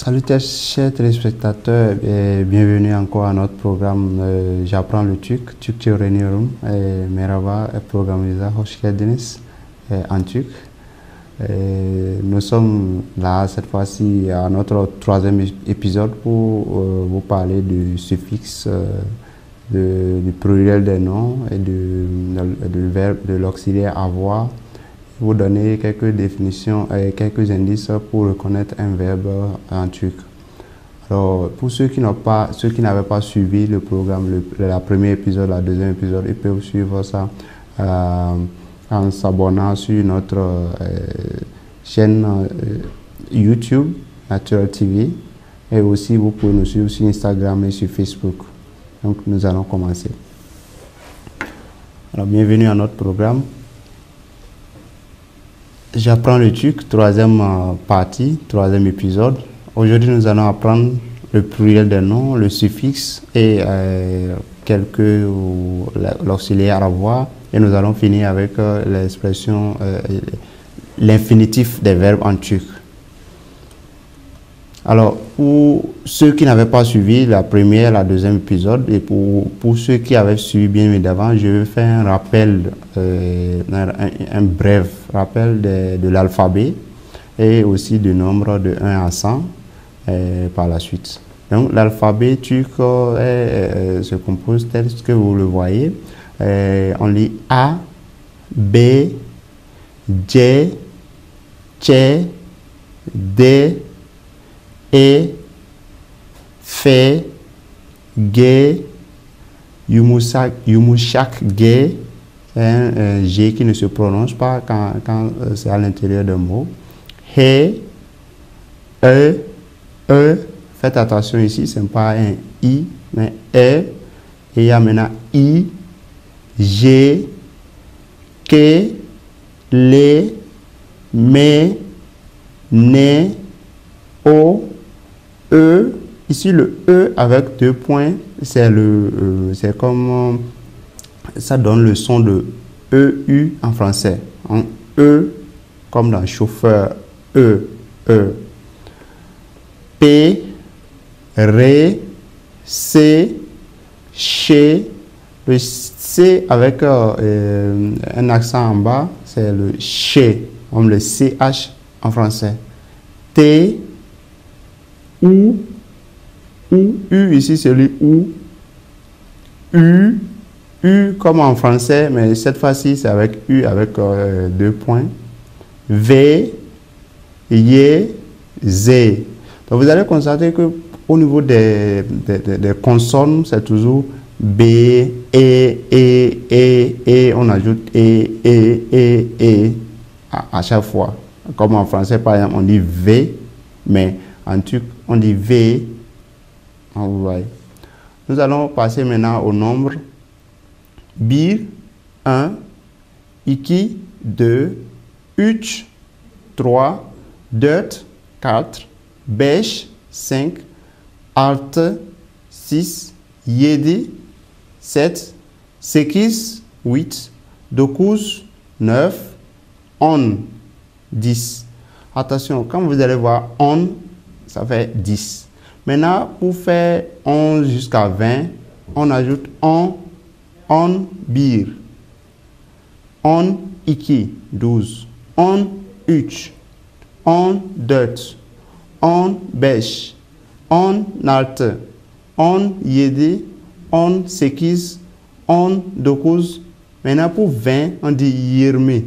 Salut chers téléspectateurs et bienvenue encore à notre programme J'apprends le TUC, TUC öğreniyorum. Merhaba, programımıza hoş geldiniz en TUC. Nous sommes là cette fois-ci à notre troisième épisode pour vous parler du suffixe, du pluriel des noms et du verbe, de l'auxiliaire avoir. Vous donner quelques définitions et quelques indices pour reconnaître un verbe en turc. Alors, pour ceux qui n'avaient pas suivi le programme, le premier épisode, le deuxième épisode, ils peuvent suivre ça en s'abonnant sur notre chaîne YouTube, Natural TV, et aussi vous pouvez nous suivre sur Instagram et sur Facebook. Donc, nous allons commencer. Alors, bienvenue à notre programme. J'apprends le TUC, troisième partie, troisième épisode. Aujourd'hui, nous allons apprendre le pluriel des noms, le suffixe et l'auxiliaire avoir. Et nous allons finir avec l'expression, l'infinitif des verbes en turc. Alors, pour ceux qui n'avaient pas suivi la première, la deuxième épisode, et pour ceux qui avaient suivi bien d'avant, je vais faire un rappel, un bref rappel de l'alphabet et aussi du nombre de 1 à 100 par la suite. Donc, l'alphabet turc se compose tel que vous le voyez. On lit A, B, J, C, D, E, F, G, Yumuşak G, un G qui ne se prononce pas quand c'est à l'intérieur d'un mot. He, E, faites attention ici, ce n'est pas un I, mais E, et il y a maintenant I, G, K, L, M, N, O, E. Ici le E avec 2 points, c'est comme ça donne le son de EU en français. En E comme dans chauffeur, E. P, R, C, Ch. Le C avec un accent en bas, c'est le Ch, comme le CH en français. T, U, ici c'est le U comme en français, mais cette fois-ci c'est avec U avec 2 points. V, Y, Z. Donc vous allez constater que au niveau des consonnes, c'est toujours B, E, on ajoute E à chaque fois. Comme en français, par exemple, on dit V, mais en turc, on dit V. Nous allons passer maintenant au nombre. Bir, 1, 2, 2, 3, 4, 4, 5, 6, 7, 8, 9, 10. Attention, quand vous allez voir 11, ça fait 10. Maintenant, pour faire 11 jusqu'à 20, on ajoute 1 bir. 1 2, 12. 1 3, 1 4, 1 5, 1 6, 1 7, 1 8, 1 9. Maintenant, pour 20, on dit yirmi.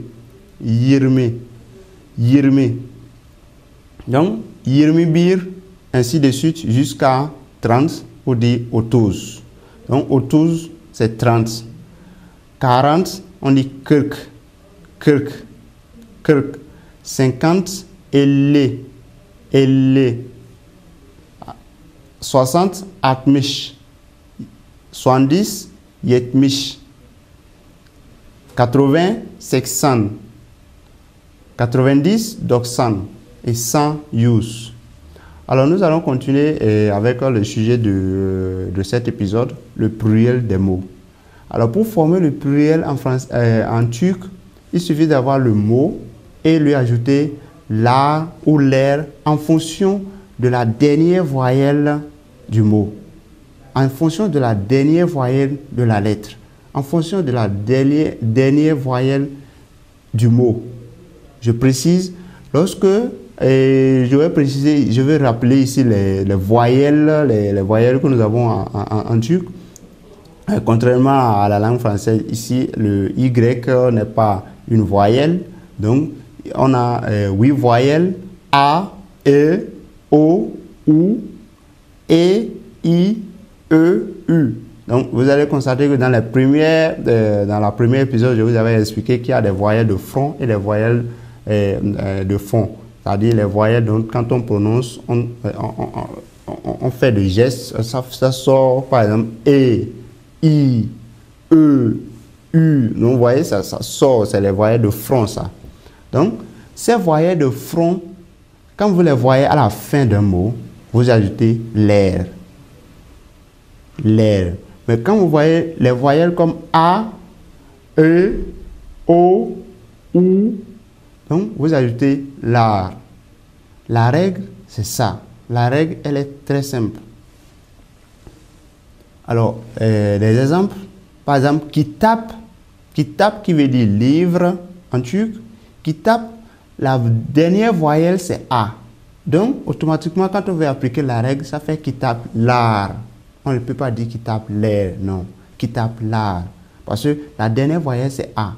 Donc, yirmi bir, ainsi de suite, jusqu'à 30, on dit otuz. Donc, otuz, c'est 30. 40, on dit kirk. 50, elle. 60, altmış. 70, yetmiş. 80, 80. 90, 90. Et 100, use. Alors, nous allons continuer avec le sujet de cet épisode, le pluriel des mots. Alors, pour former le pluriel en turc, il suffit d'avoir le mot et lui ajouter la ou l'air en fonction de la dernière voyelle du mot, en fonction de la dernière voyelle de la lettre, en fonction de la dernière voyelle du mot. Je précise, lorsque je vais préciser, je vais rappeler ici les voyelles, les voyelles que nous avons en turc. Contrairement à la langue française, ici, le Y n'est pas une voyelle. Donc, on a 8 voyelles: A, E, O, U, E, I, E, U. Donc, vous allez constater que dans la première épisode, je vous avais expliqué qu'il y a des voyelles de front et des voyelles de fond. C'est-à-dire les voyelles, donc, quand on prononce, on fait des gestes, ça sort, par exemple, E, I, E, U. Donc, vous voyez, ça sort, c'est les voyelles de front, ça. Donc, ces voyelles de front, quand vous les voyez à la fin d'un mot, vous ajoutez l'air. L'air. Mais quand vous voyez les voyelles comme A, E, O, U, donc vous ajoutez l'art. La règle, c'est ça. La règle, elle est très simple. Alors, des exemples. Par exemple, kitab. Kitab qui veut dire livre en turc. Kitab, la dernière voyelle, c'est A. Donc, automatiquement, quand on veut appliquer la règle, ça fait kitab l'art. On ne peut pas dire kitab l'air, non. Kitab l'art. Parce que la dernière voyelle, c'est A.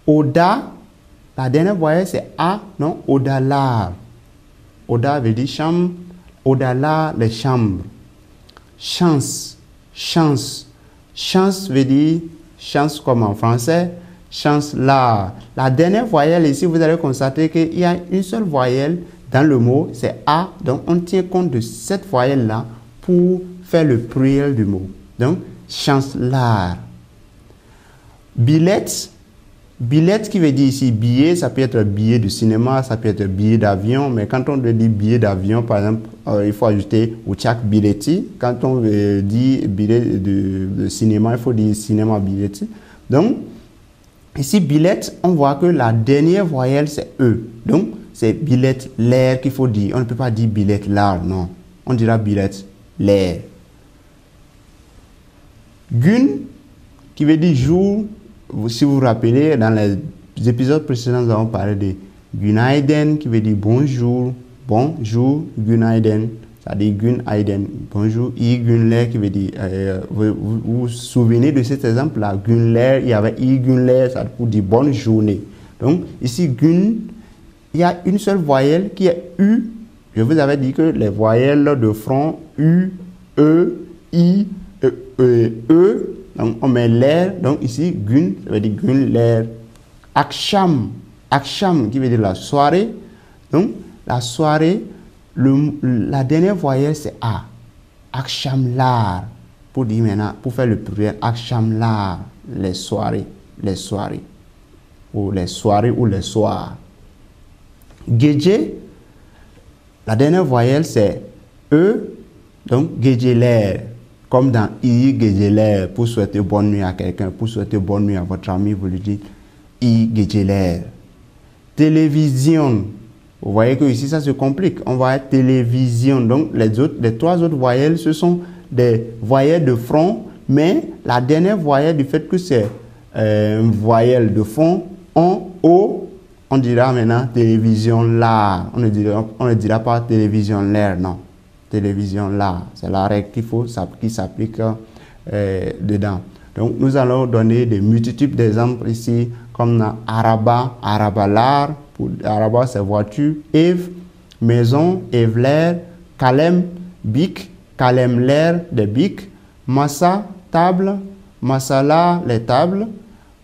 Oda, la dernière voyelle, c'est A, non. Oda l'art. Oda veut dire chambre. Oda l'art, les chambres. Chance. Chance. Chance veut dire chance comme en français. Chance là. La dernière voyelle ici, vous allez constater qu'il y a une seule voyelle dans le mot, c'est A. Donc, on tient compte de cette voyelle-là pour faire le pluriel du mot. Donc, chance là. Billette. Billette qui veut dire ici billet, ça peut être billet de cinéma, ça peut être billet d'avion, mais quand on dit billet d'avion, par exemple, il faut ajouter uçak bileti. Quand on dit billet de cinéma, il faut dire cinéma bileti. Donc, ici, billette, on voit que la dernière voyelle, c'est E. Donc, c'est billette l'air qu'il faut dire. On ne peut pas dire billette l'art, non. On dira billette l'air. Gun, qui veut dire jour. Si vous vous rappelez, dans les épisodes précédents, nous avons parlé de Günaydın, qui veut dire bonjour. Bonjour, Günaydın. C'est-à-dire Günaydın, bonjour. I Günler, qui veut dire, vous vous souvenez de cet exemple-là, Günler, il y avait I Günler, ça veut dire bonne journée. Donc, ici, Gün, il y a une seule voyelle qui est U. Je vous avais dit que les voyelles de front, U, E, I, E, donc on met l'air, donc ici, Gün, ça veut dire Gün, l'air. Akşam, Akşam, qui veut dire la soirée. Donc, la soirée, la dernière voyelle, c'est A. Akşamlar, pour dire maintenant, pour faire le pluriel, Akşamlar, les soirées, les soirées. Ou les soirées ou les soirs. Gece, la dernière voyelle, c'est E, donc Geceler. Comme dans I Geceler, pour souhaiter bonne nuit à quelqu'un, pour souhaiter bonne nuit à votre ami, vous lui dites I Geceler. Télévision. Vous voyez que ici, ça se complique. On va être télévision. Donc, les trois autres voyelles, ce sont des voyelles de front, mais la dernière voyelle, du fait que c'est une voyelle de fond, en O, on dira maintenant télévision là. On ne dira pas télévision l'air, non. Télévision là, c'est la règle qui s'applique dedans. Donc, nous allons donner des multitudes d'exemples ici, comme dans araba, arabalar, pour araba c'est voiture, ev, maison, evler, kalem, bic, kalemler, des bics, massa, table, masala, les tables,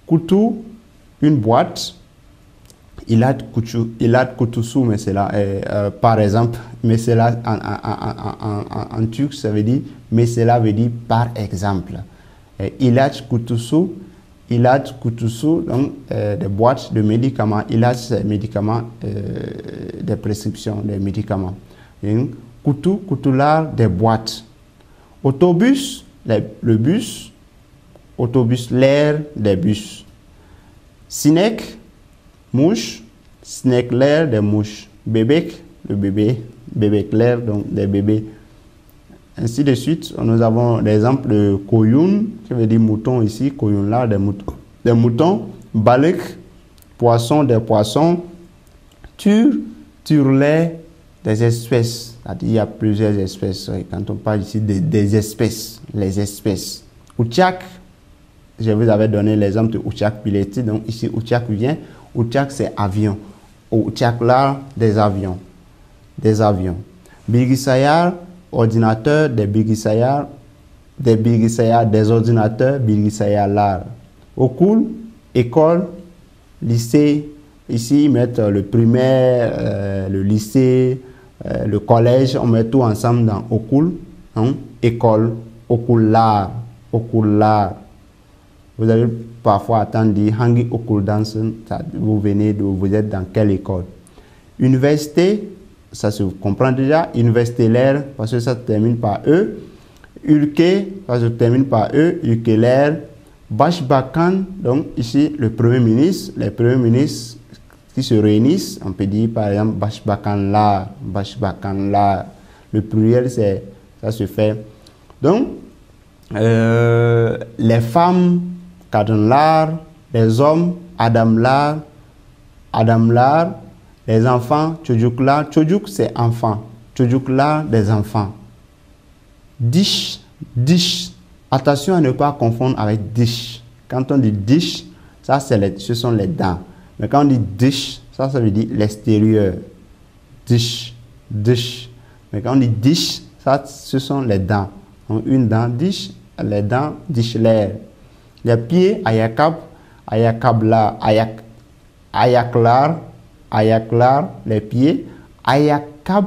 couteau, une boîte, ilat kutusu, mais c'est là, par exemple, mais c'est là en turc, ça veut dire, mais cela veut dire par exemple. Ilat kutusu, donc des boîtes de médicaments. Ilat, c'est médicaments, des prescriptions, des médicaments. Kutular, des boîtes. Autobus, le bus. Autobus, l'air, des bus. Sinek, mouche, snack l'air des mouches. Bébé, le bébé, bébé clair, donc des bébés. Ainsi de suite, nous avons l'exemple de koyoun, qui veut dire mouton ici, koyoun là, des moutons, balek, poisson, des poissons, turlet, des espèces. C'est-à-dire il y a plusieurs espèces. Quand on parle ici des espèces, les espèces. Outchak, je vous avais donné l'exemple de Outchak Pileti, donc ici Outchak vient. Outchak c'est avion. Outchak là, des avions. Des avions. Birgisayar, ordinateur, des Birgisayar, des ordinateurs, Birgisayar là. Okul, école, lycée. Ici, ils mettent le primaire, le lycée, le collège, on met tout ensemble dans Okul. Hein? École, Okular, Okular. Vous avez parfois entendu Hangi Okul Dansen, vous êtes dans quelle école? Université, ça se comprend déjà, université l'air, parce que ça se termine par E. Ulke, ça se termine par E, Ulkeler. Bashbakan, donc ici le Premier ministre, les premiers ministres qui se réunissent, on peut dire par exemple Bashbakan la, Bashbakan la. Le pluriel, ça se fait. Donc, les femmes, Kadonlar, les hommes, Adamlar, Adamlar, les enfants, Tchojuklar, Tchojuk c'est enfant, Tchojuklar des enfants. Dish, dish. Attention à ne pas confondre avec dish. Quand on dit dish, ça ce sont les dents. Mais quand on dit dish, ça veut dire l'extérieur. Dish, dish. Mais quand on dit dish, ça ce sont les dents. Donc, une dent dish, les dents dishler. Les pieds ayakab, ayakabla, ayaklar, ayaklar, les pieds. Ayakab,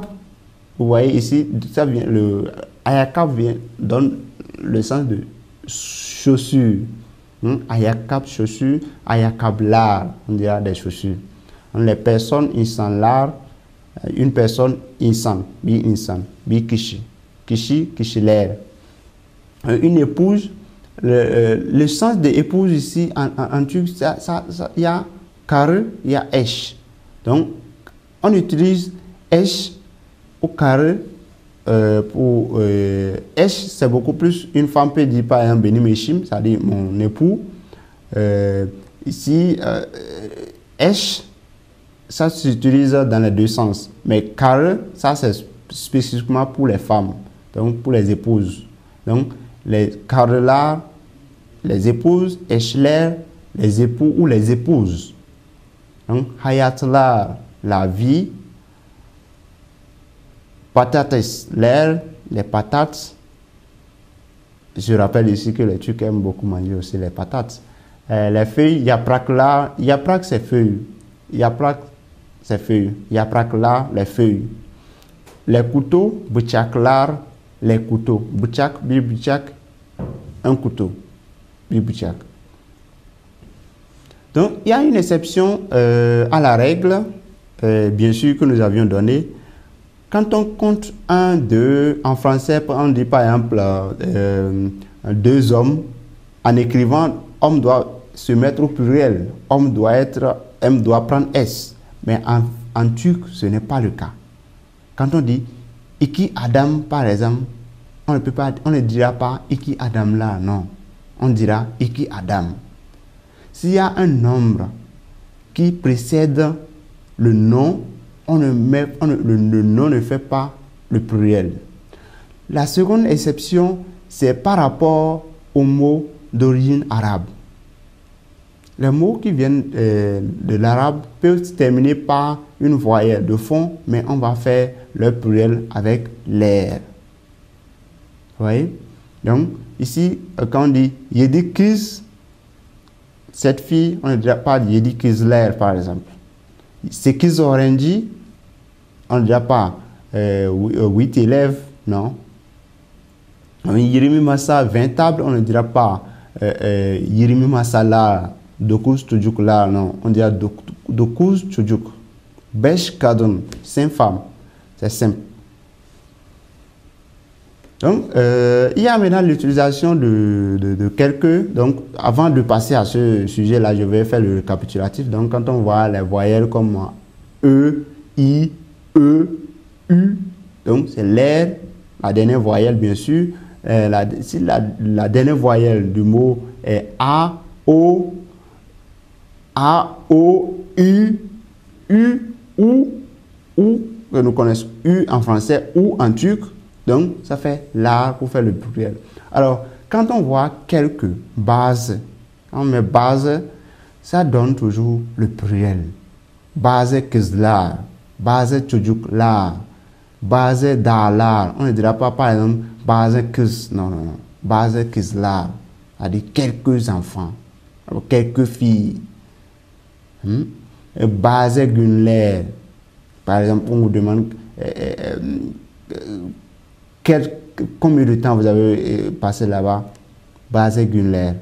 vous voyez ici, ça vient, le ayakab donne le sens de chaussure. Ayakab, chaussure, ayakablar, on dira des chaussures. Les personnes insan une personne insan, bi kishi, kishiler. Une épouse, le sens de épouse ici en turc, il y a kare, il y a esh. Donc, on utilise esh ou kare. Pour Esh, c'est beaucoup plus une femme peut dire par exemple Benimeshim, c'est-à-dire mon époux. Ici, Esh, ça s'utilise dans les deux sens. Mais Kare, ça c'est spécifiquement pour les femmes, donc pour les épouses. Donc, les Karelar, les épouses, Eshler, les époux ou les épouses. Donc, Hayatlar, la vie. Patates, l'air, les patates. Je rappelle ici que les Turcs aiment beaucoup manger aussi les patates. Les feuilles, yaprak là, yaprak c'est feuilles. Yaprak c'est feuilles. Yaprak là, les feuilles. Les couteaux, bouchak là, les couteaux. Bouchak, bibouchak, un couteau. Bibouchak. Donc, il y a une exception à la règle, bien sûr, que nous avions donnée. Quand on compte 1, 2, en français, on dit par exemple 2 hommes, en écrivant, homme doit se mettre au pluriel. Homme doit prendre S. Mais en turc, ce n'est pas le cas. Quand on dit Iki Adam, par exemple, on ne dira pas Iki Adam là, non. On dira Iki Adam. S'il y a un nombre qui précède le nom, le nom ne fait pas le pluriel. La seconde exception, c'est par rapport aux mots d'origine arabe. Les mots qui viennent de l'arabe peuvent se terminer par une voyelle de fond, mais on va faire le pluriel avec l'air. Vous voyez? Donc, ici, quand on dit Yedikiz, cette fille, on ne dirait pas Yedikizler, par exemple. C'est qu'ils auraient dit, on ne dirait pas 8 élèves, non. Yirimi Massa, 20 tables, on ne dira pas Yirimi Massa là, Dokuz Tujuk là, non. On dira Dokuz Tujuk. Besh Kadon, 5 femmes. C'est simple. Donc, il y a maintenant l'utilisation de quelques. Donc, avant de passer à ce sujet-là, je vais faire le récapitulatif. Donc, quand on voit les voyelles comme E, I, E, U, donc c'est l'air, la dernière voyelle bien sûr. Si la dernière voyelle du mot est A, O, U, ou, que nous connaissons U en français, ou en turc, donc ça fait l'art pour faire le pluriel. Alors, quand on voit quelques bases, quand on met base, ça donne toujours le pluriel. Base kızlar, base çocuklar, base dağlar. On ne dira pas par exemple base kız, non, non, non. Base kızlar, c'est-à-dire quelques enfants, quelques filles. Base günler, par exemple, on vous demande combien de temps vous avez passé là-bas. Base günler,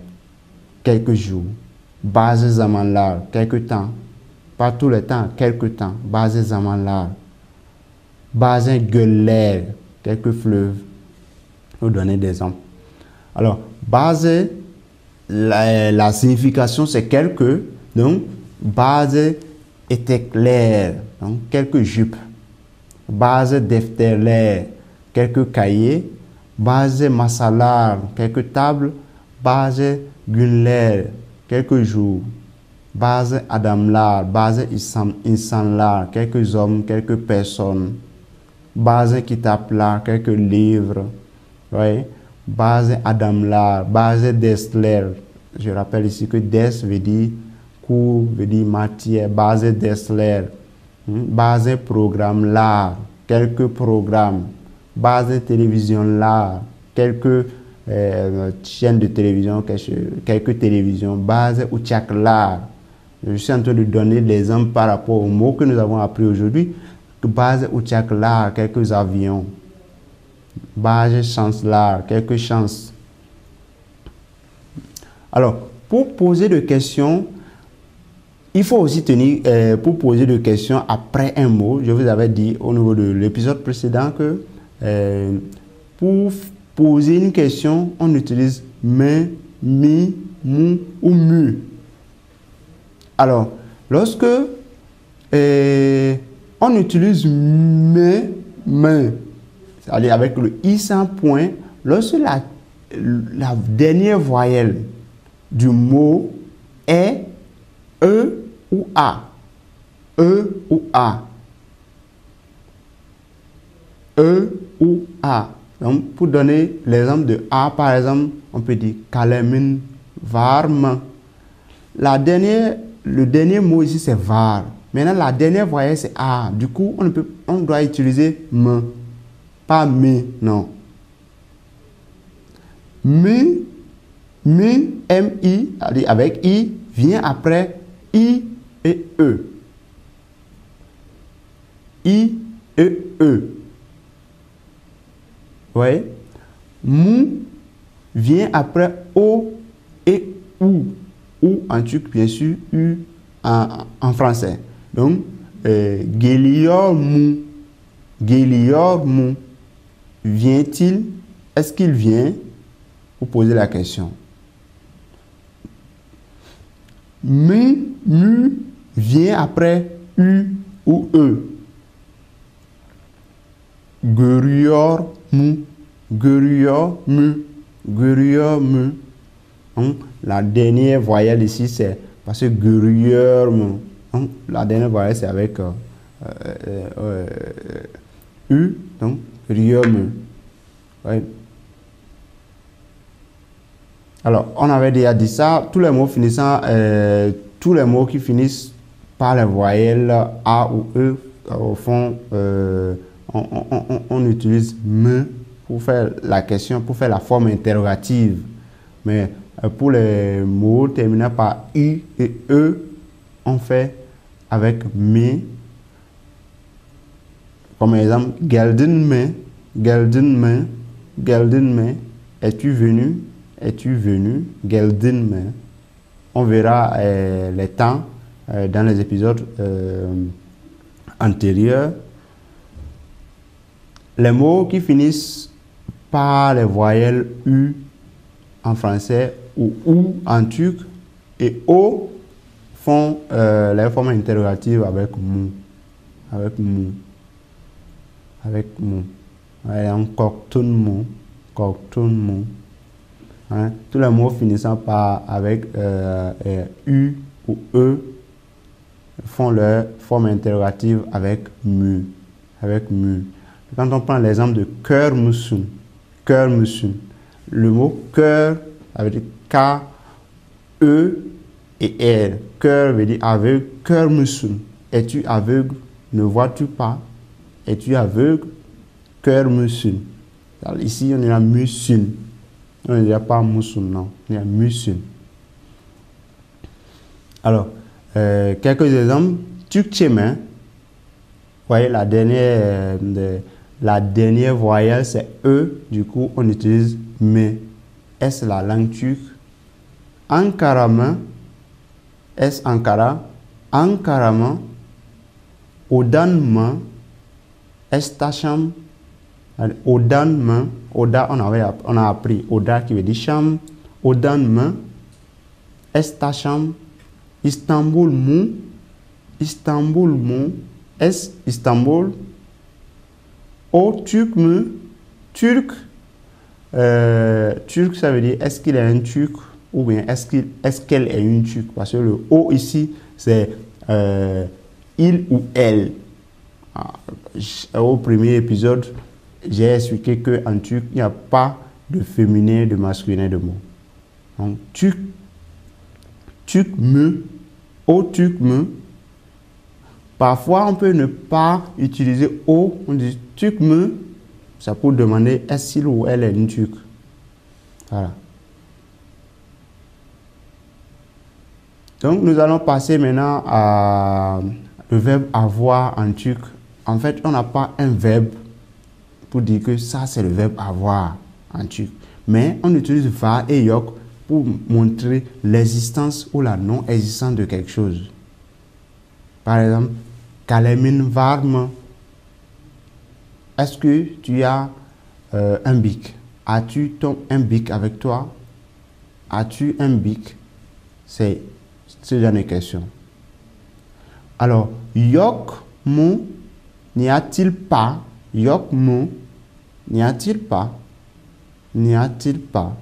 quelques jours. Base zamanlar, quelques temps. Pas tout le temps, quelques temps. Base zamanlar. Base göller, quelques fleuves. Je vais vous donner des exemples. Alors, base, la signification c'est quelques. Donc, base était clair, donc quelques jupes. Base defterler, quelques cahiers. Base masalar, quelques tables. Base günler, quelques jours. Base adamlar, base insanlar, quelques hommes, quelques personnes. Base kitaplar, quelques livres. Oui. Base adamlar, base desler. Je rappelle ici que des veut dire cours, veut dire matière. Base desler. Base programme là, quelques programmes. Base télévision là, quelques chaînes de télévision, quelques télévisions. Base uçak là. Je suis en train de donner des exemples par rapport aux mots que nous avons appris aujourd'hui. Base uçak là, quelques avions. Base chance là, quelques chances. Alors, pour poser des questions, il faut aussi tenir, pour poser des questions après un mot, je vous avais dit au niveau de l'épisode précédent que pour poser une question, on utilise me, mi, mu ou mu. Alors, lorsque on utilise me, c'est-à-dire avec le i sans point, lorsque la dernière voyelle du mot est E ou A. E ou A. E ou A. Donc, pour donner l'exemple de A, par exemple, on peut dire kalemin varm. Le dernier mot ici, c'est var. Maintenant, la dernière voyelle, c'est A. Du coup, on doit utiliser me. Pas me, non. Mi, M-I, avec I, vient après I et E. I et E. Oui. Mu vient après O et OU. OU en turc, bien sûr, U en français. Donc, geliyor mu. Geliyor mu. Vient-il? Est-ce qu'il vient? Vous posez la question. Mu vient après U ou E. Görüyor mu. Görüyor mu. Görüyor mu. La dernière voyelle ici, c'est parce que görüyor mu. La dernière voyelle, c'est avec U. Donc, görüyor mu. Oui. Alors, on avait déjà dit ça, tous les mots finissant, tous les mots qui finissent par les voyelles A ou E, au fond, on utilise me pour faire la question, pour faire la forme interrogative. Mais pour les mots terminant par I et E, on fait avec me. Comme exemple, geldin me, es-tu venu? Es-tu venu? Geldin me. On verra les temps dans les épisodes antérieurs. Les mots qui finissent par les voyelles U en français ou OU en turc et O font les formes interrogatives avec mu. Avec mu. avec mou. On cocktoon mou. Hein? Tous les mots finissant par avec U ou E font leur forme interrogative avec mu. Quand on prend l'exemple de cœur moussoun, le mot cœur avec K, E et R. Cœur veut dire aveugle, cœur moussoun. Es-tu aveugle? Ne vois-tu pas? Es-tu aveugle? Cœur moussoun. Ici, on est à moussoun. On ne dirait pas moussoun, non. On est à moussoun. Alors, quelques exemples. Tukchemin. Vous voyez, la dernière voyelle, c'est E. Du coup, on utilise me. S, la langue turque. Ankarama. S, Ankara. Ankarama. Odanma. S, Tacham. Odanma. Oda, on a appris. Oda qui veut dire chambre. Odanma. S, Tacham. Istanbul mu. S, Istanbul. O, turc mu. Turc. Turc, ça veut dire est-ce qu'il est un turc ou bien est-ce qu'elle est une turque, parce que le O ici c'est il ou elle. Au premier épisode, j'ai expliqué qu'en turc il n'y a pas de féminin, de masculin de mot. Donc turc me, O turc me. Parfois on peut ne pas utiliser O, on dit turc me. Ça pour demander est-ce qu'il ou elle est une turque. Voilà. Donc, nous allons passer maintenant à le verbe avoir en turc. En fait, on n'a pas un verbe pour dire que ça, c'est le verbe avoir en turc. Mais on utilise var et yok pour montrer l'existence ou la non-existence de quelque chose. Par exemple, kalemin varme. Est-ce que tu as un bic? As-tu un bic avec toi? As-tu un bic? C'est ce genre de question. Alors, yok mo, n'y a-t-il pas? Yok mo, n'y a-t-il pas? N'y a-t-il pas?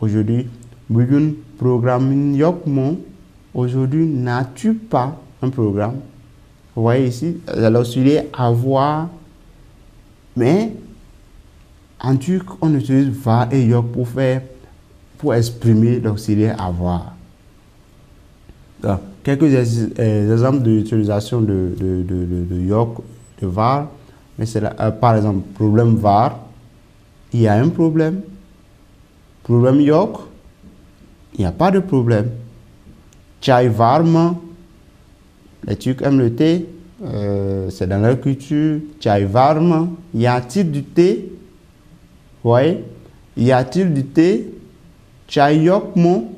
Aujourd'hui, bugün programme yok mo. Aujourd'hui, n'as-tu pas un programme? Vous voyez ici, l'auxiliaire avoir. Mais en turc, on utilise var et yok pour exprimer l'auxiliaire avoir. Donc, quelques exemples d'utilisation de yok, de var. Mais c'est par exemple, problème var, il y a un problème. Problème yok, il n'y a pas de problème. Chai varma, les Turcs aiment le thé. C'est dans leur culture. Chai varma, y a-t-il du thé? Vous voyez? Y a-t-il du thé? Chai yok mo,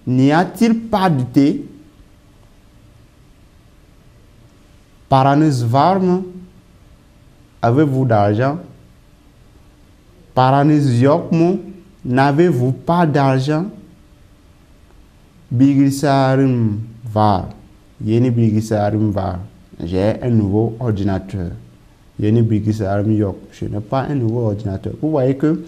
n'y a-t-il pas du thé? Paranız var mı? Avez-vous d'argent? Paranız yok mu? N'avez-vous pas d'argent? Bilgisayarım var. Yeni bilgisayarım var. J'ai un nouveau ordinateur. Yeni bilgisayarım yok. Je n'ai pas un nouveau ordinateur. Vous voyez que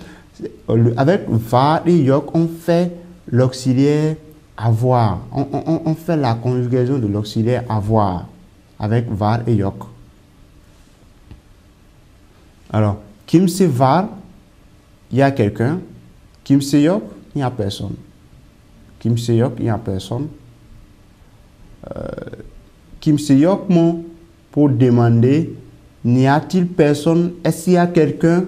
avec var et yok, on fait l'auxiliaire avoir. On fait la conjugaison de l'auxiliaire avoir avec var et yok. Alors, kimse var, il y a quelqu'un. Kimse yok, il n'y a personne. Kimse yok, il n'y a personne. Kimse yok mo, pour demander, n'y a-t-il personne? Est-ce qu'il y a quelqu'un?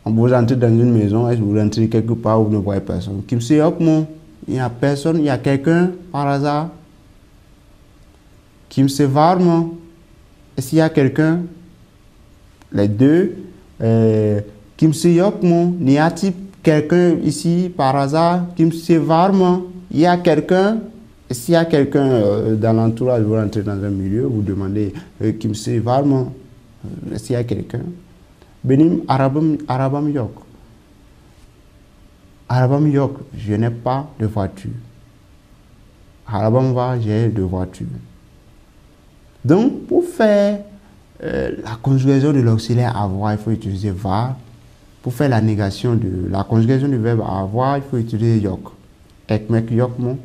Vous entrez dans une maison, est-ce que vous rentrez quelque part où vous ne voyez personne? Kimse yok mo, il n'y a personne, il y a quelqu'un par hasard? Kimse var mo, est-ce qu'il y a quelqu'un? Les deux. Kimse yok mo, n'y a-t-il quelqu'un ici par hasard? Kimse var mo, il y a quelqu'un? S'il y a quelqu'un dans l'entourage, vous rentrez dans un milieu, vous demandez Kimse var mo, s'il y a quelqu'un? Benim arabam yok. Arabam yok, je n'ai pas de voiture. Arabam var, j'ai de voiture. Donc, pour faire la conjugaison de l'auxiliaire avoir, il faut utiliser var. Pour faire la négation de la conjugaison du verbe avoir, il faut utiliser yok. Ekmek yok mon.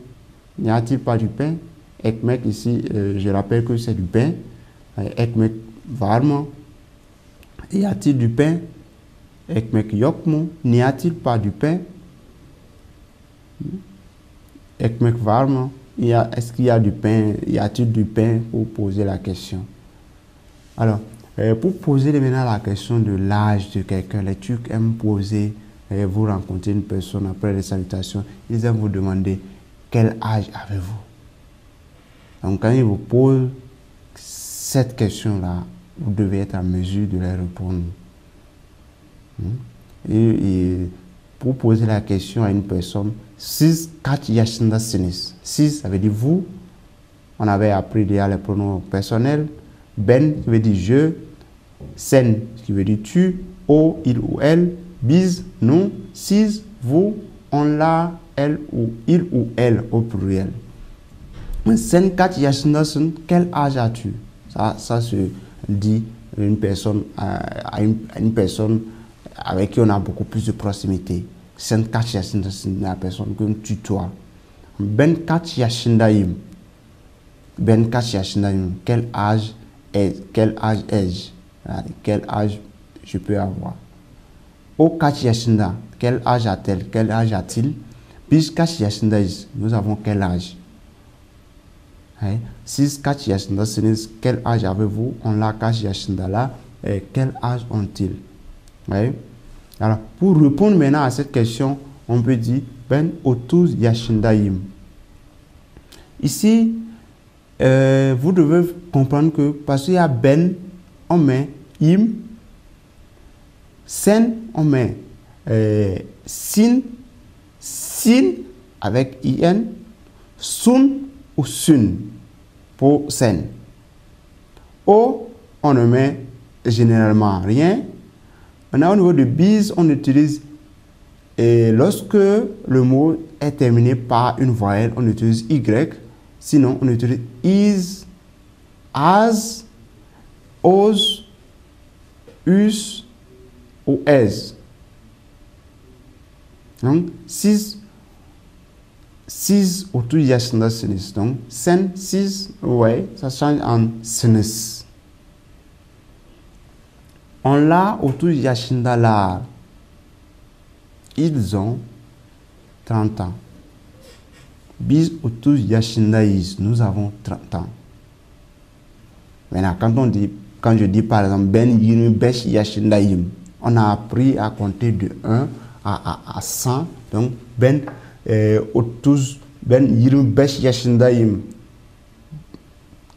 N'y a-t-il pas du pain? Ekmek ici, je rappelle que c'est du pain. Ekmek varman. Y a-t-il du pain? Ekmek yok mon. N'y a-t-il pas du pain? Ekmek varman. Est-ce qu'il y a du pain? Y a-t-il du pain? Pour poser la question. Alors, pour poser maintenant la question de l'âge de quelqu'un, les Turcs aiment poser, vous rencontrez une personne après les salutations, ils aiment vous demander quel âge avez-vous? Donc, quand ils vous posent cette question-là, vous devez être en mesure de leur répondre. Et pour poser la question à une personne, 6 ça veut dire vous. On avait appris déjà les pronoms personnels. Ben qui veut dire je, sen qui veut dire tu, o, il ou elle, biz, nous, sis, vous, on l'a, elle ou il ou elle au pluriel. Sen kat yashindasun, quel âge as-tu? Ça se dit une personne, à une personne avec qui on a beaucoup plus de proximité. Sen kat yashindasun, la personne que tu tutoies. Ben kat yashindaim. Ben kat yashindaim, quel âge est-je? Quel âge je peux avoir? O kat yashinda, quel âge a-t-elle? Quel âge a-t-il? Bis kat yashindais, nous avons quel âge? Sis kat yashinda, quel âge avez-vous? On l'a kat yashinda là, quel âge ont-ils? Alors, pour répondre maintenant à cette question, on peut dire ben otuz yashindaim. Ici, vous devez comprendre que parce qu'il y a ben, on met im, sen, on met sin, sin avec in, sun ou sun pour sen. O, on ne met généralement rien. Maintenant, au niveau de bis, on utilise, et lorsque le mot est terminé par une voyelle, on utilise y. Sinon, on utilise is, as, os, us ou es. Donc, 6 autour de yashinda sinis. Donc, sen, 6, ouais, ça change en sinis. On l'a autour de yashinda là. Ils ont 30 ans. Bis autour yashindaïs, nous avons 30 ans. Maintenant, quand je dis par exemple ben yinu besh yashindaïm, on a appris à compter de 1 à 100. Donc ben otuz ben yinu besh yashindaïm.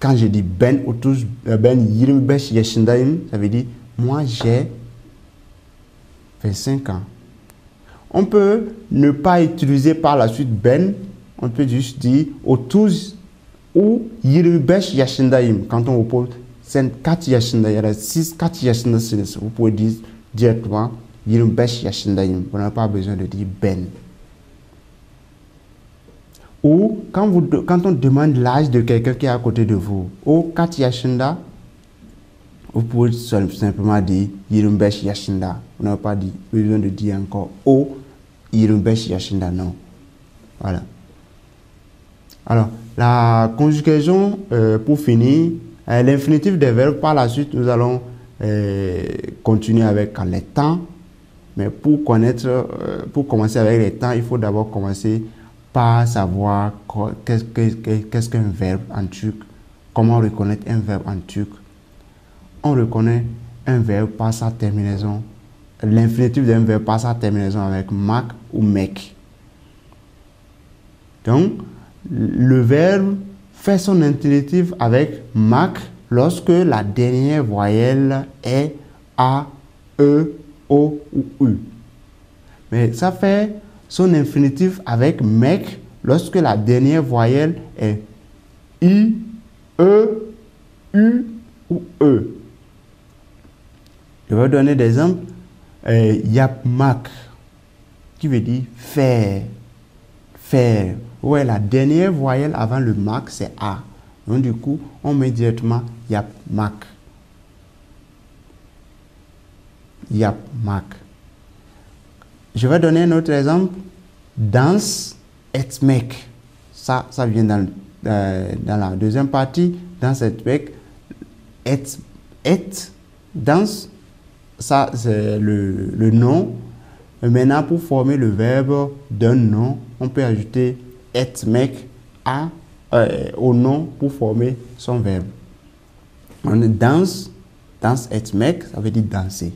Quand je dis ben otuz ben yinu besh yashindaïm, ça veut dire moi j'ai 25 ans. On peut ne pas utiliser par la suite ben. On peut juste dire otuz ou yirbesh yashindaim. Quand on vous pose 4 yashindaim, 6 4 yashindaim, vous pouvez dire directement yirbesh yashindaim. Vous n'avez pas besoin de dire ben. Ou quand on demande l'âge de quelqu'un qui est à côté de vous, au 4 yashinda, vous pouvez simplement dire yirbesh yashinda. Vous n'avez pas besoin de dire encore au yirbesh yashinda, non. Voilà. Alors, la conjugaison, pour finir, l'infinitif des verbes, par la suite, nous allons continuer avec les temps. Mais pour commencer avec les temps, il faut d'abord commencer par savoir qu'est-ce qu'un verbe en turc, comment reconnaître un verbe en turc. On reconnaît un verbe par sa terminaison, l'infinitif d'un verbe par sa terminaison avec mak ou mek. Donc, le verbe fait son infinitif avec mak lorsque la dernière voyelle est a, e, o ou u. Mais ça fait son infinitif avec mek lorsque la dernière voyelle est i, e, u ou e. Je vais donner des exemples. Yapmak, qui veut dire faire. Faire. Ouais, la dernière voyelle avant le mak, c'est A. Donc, du coup, on met directement yapmak. Yap mak. Je vais donner un autre exemple. Danse et mek. Ça vient dans la deuxième partie. Danse et mek. Et, danse, ça c'est le nom. Maintenant, pour former le verbe d'un nom, on peut ajouter et mek au nom pour former son verbe. On danse et mek, ça veut dire danser.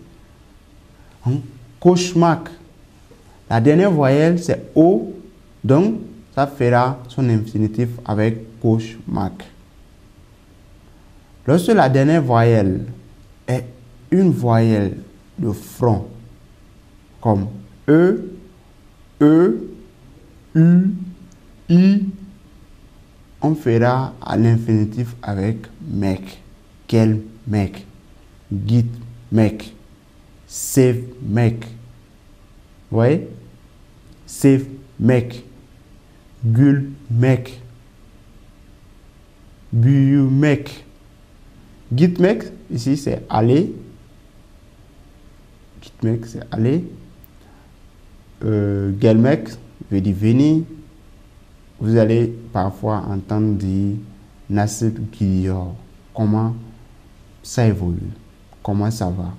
Cauchemar. La dernière voyelle, c'est O, donc ça fera son infinitif avec cauchemar. Lorsque la dernière voyelle est une voyelle de front, comme E, U, I, on fera à l'infinitif avec mec. Quel mec? Git mec. Save mec. Vous voyez? Save mec. Gul mec. Bu mec. Git mec, ici c'est aller. Git mec, c'est aller. Gel mec veut dire venir. Vous allez parfois entendre dire Nasser Guillaume. Comment ça évolue? Comment ça va?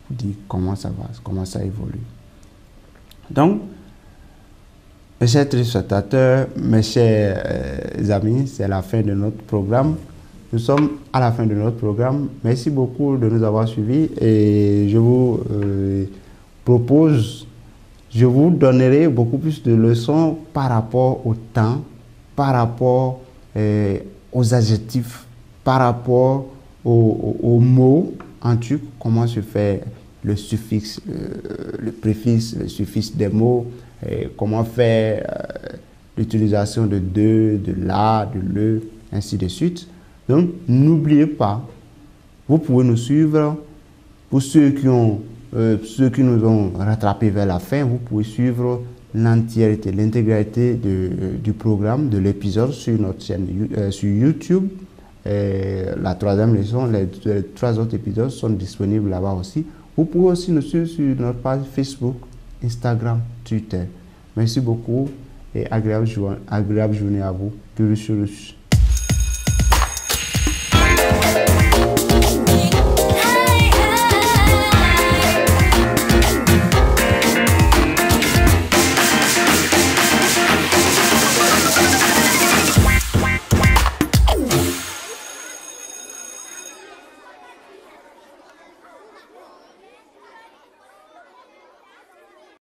Vous dites comment ça va? Comment ça évolue? Donc, mes chers téléspectateurs, mes chers amis, c'est la fin de notre programme. Nous sommes à la fin de notre programme. Merci beaucoup de nous avoir suivis et je vous propose, je vous donnerai beaucoup plus de leçons par rapport au temps, par rapport aux adjectifs, par rapport aux mots en turc, comment se fait le suffixe, le préfixe, le suffixe des mots, comment faire l'utilisation de de la, de le, ainsi de suite. Donc, n'oubliez pas, vous pouvez nous suivre. Pour ceux qui nous ont rattrapés vers la fin, vous pouvez suivre l'intégralité du programme, de l'épisode sur notre chaîne sur YouTube. La troisième leçon, les 3 autres épisodes sont disponibles là-bas aussi. Vous pouvez aussi nous suivre sur notre page Facebook, Instagram, Twitter. Merci beaucoup et agréable journée à vous. Görüşürüz.